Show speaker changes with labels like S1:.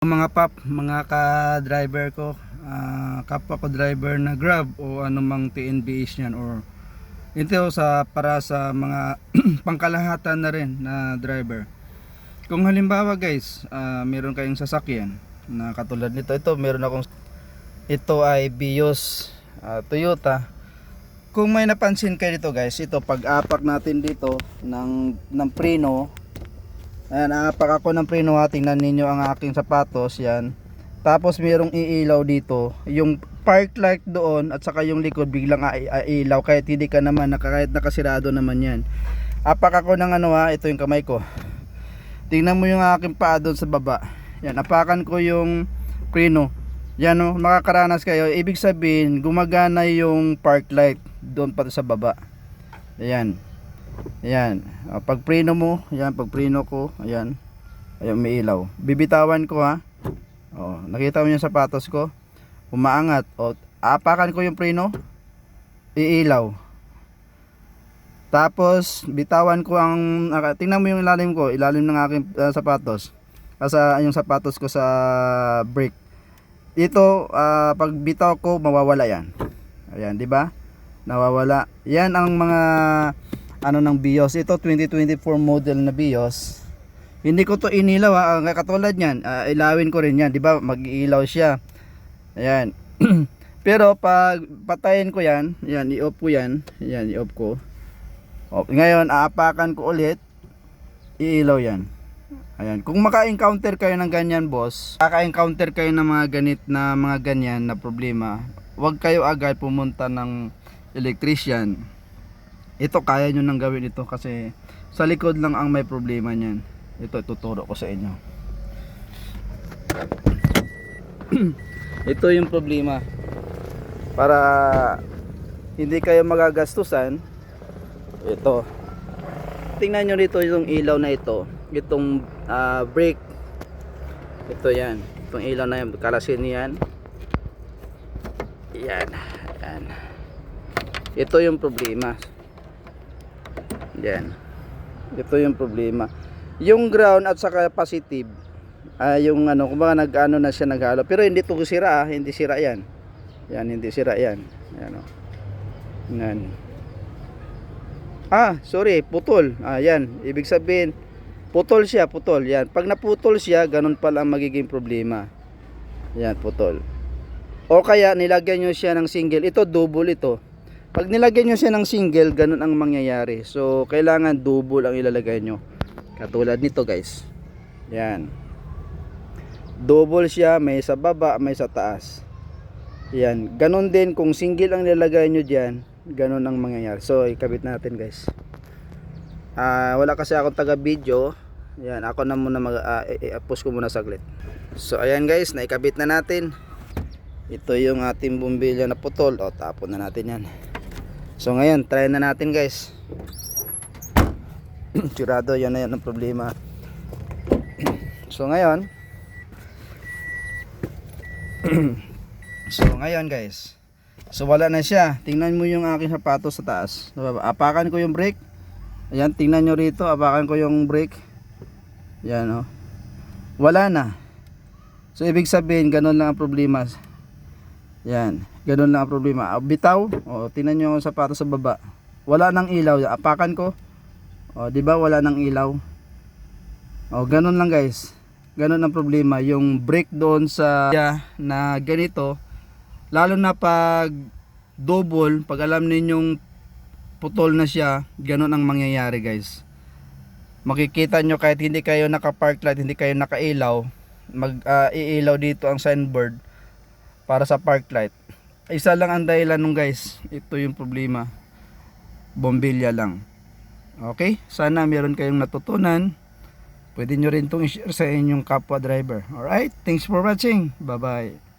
S1: Mga pap, mga ka-driver ko, kapwa ko driver na Grab o anumang TNBH niyan, or ito para sa mga pangkalahatan na rin na driver. Kung halimbawa guys, meron kayong sasakyan na katulad nito, ito ay Vios Toyota. Kung may napansin kayo dito guys, ito pag-apak natin dito ng preno. Ayan, aapak ako ng preno ha. Tingnan ninyo ang aking sapatos. Yan. Tapos mayroong iilaw dito. Yung park light doon at saka yung likod biglang ailaw. Kahit hindi ka naman, kahit nakasirado naman yan. Apak ako ng ano ha. Ito yung kamay ko. Tingnan mo yung aking paa doon sa baba. Yan, apakan ko yung preno. Yan o, makakaranas kayo. Ibig sabihin, gumagana yung park light doon pa sa baba. Ayan. Ayan, pag preno mo, ayan, pag preno ko, ayan, ayan, may ilaw. Bibitawan ko ha. Oh, nakita mo yung sapatos ko, umaangat. O, apakan ko yung preno, iilaw. Tapos bitawan ko ang, tingnan mo yung ilalim ko, ilalim ng aking sapatos. Yung sapatos ko sa brake. Ito, pag bitaw ko, mawawala yan. Ayan, di ba? Nawawala. Yan ang mga ng Vios. Ito 2024 model na Vios. Hindi ko to inilaw katulad niyan. Ilawin ko rin yan, 'di ba? Mag-iilaw siya. Ayan. Pero pag patayin ko yan, yan i-off ko yan. Yan i-off ko. Ngayon aapakan ko ulit. Iilaw yan. Ayan. Kung maka-encounter kayo ng ganyan, boss, maka-encounter kayo ng mga ganyan na problema, huwag kayo agad pumunta ng electrician. Ito kaya nyo nang gawin ito kasi sa likod lang ang may problema niyan. Ito tuturo ko sa inyo. Ito yung problema. Para hindi kayo magagastusan, ito. Tingnan nyo dito yung ilaw na ito. Itong brake. Ito yan. Itong ilaw na yan. Kalasin yan. Yan. Yan. Ito yung problema. Yan. Ito yung problema. Yung ground at saka positive, yung kumbaga nag-ano na siya, naghalo. Pero hindi to sira, hindi sira yan. Yan, hindi sira yan. Yan o. Yan. Sorry, putol. Yan. Ibig sabihin, putol siya, putol. Yan. Pag naputol siya, ganun pala ang magiging problema. Yan, putol. O kaya nilagyan nyo siya ng single. Ito double ito. Pag nilagyan nyo siya ng single, ganun ang mangyayari. So, kailangan double ang ilalagay nyo. Katulad nito guys. Yan. Double siya, may sa baba, may sa taas. Yan. Ganun din, kung single ang ilalagay nyo dyan, ganun ang mangyayari. So, ikabit natin guys. Wala kasi akong taga-video. Yan, ako na muna i-post ko muna saglit. So, ayan guys, naikabit na natin. Ito yung ating bumbilya na putol. O, tapon na natin yan. So ngayon, try na natin guys. Sigurado yan na yan ang problema. So ngayon guys, so wala na siya. Tingnan mo yung aking sapatos sa taas. Apakan ko yung brake. Ayan, tingnan nyo rito. Apakan ko yung brake. Yan o. Wala na. So ibig sabihin, ganun lang ang problema. Yan, ganun lang ang problema. Bitaw, tingnan nyo yung sapatos sa baba. Wala nang ilaw. Apakan ko. Di ba wala nang ilaw? Ganun lang guys. Ganun ang problema. Yung brake doon sa na ganito, lalo na pag double, pag alam ninyong putol na siya, ganun ang mangyayari guys. Makikita nyo kahit hindi kayo naka-park light, hindi kayo naka-ilaw, iilaw dito ang signboard para sa park light. Isa lang ang dahilan nung guys, ito yung problema, bombilya lang. Okay, sana meron kayong natutunan. Pwede nyo rin itong i-share sa inyong kapwa driver. Alright, thanks for watching. Bye bye.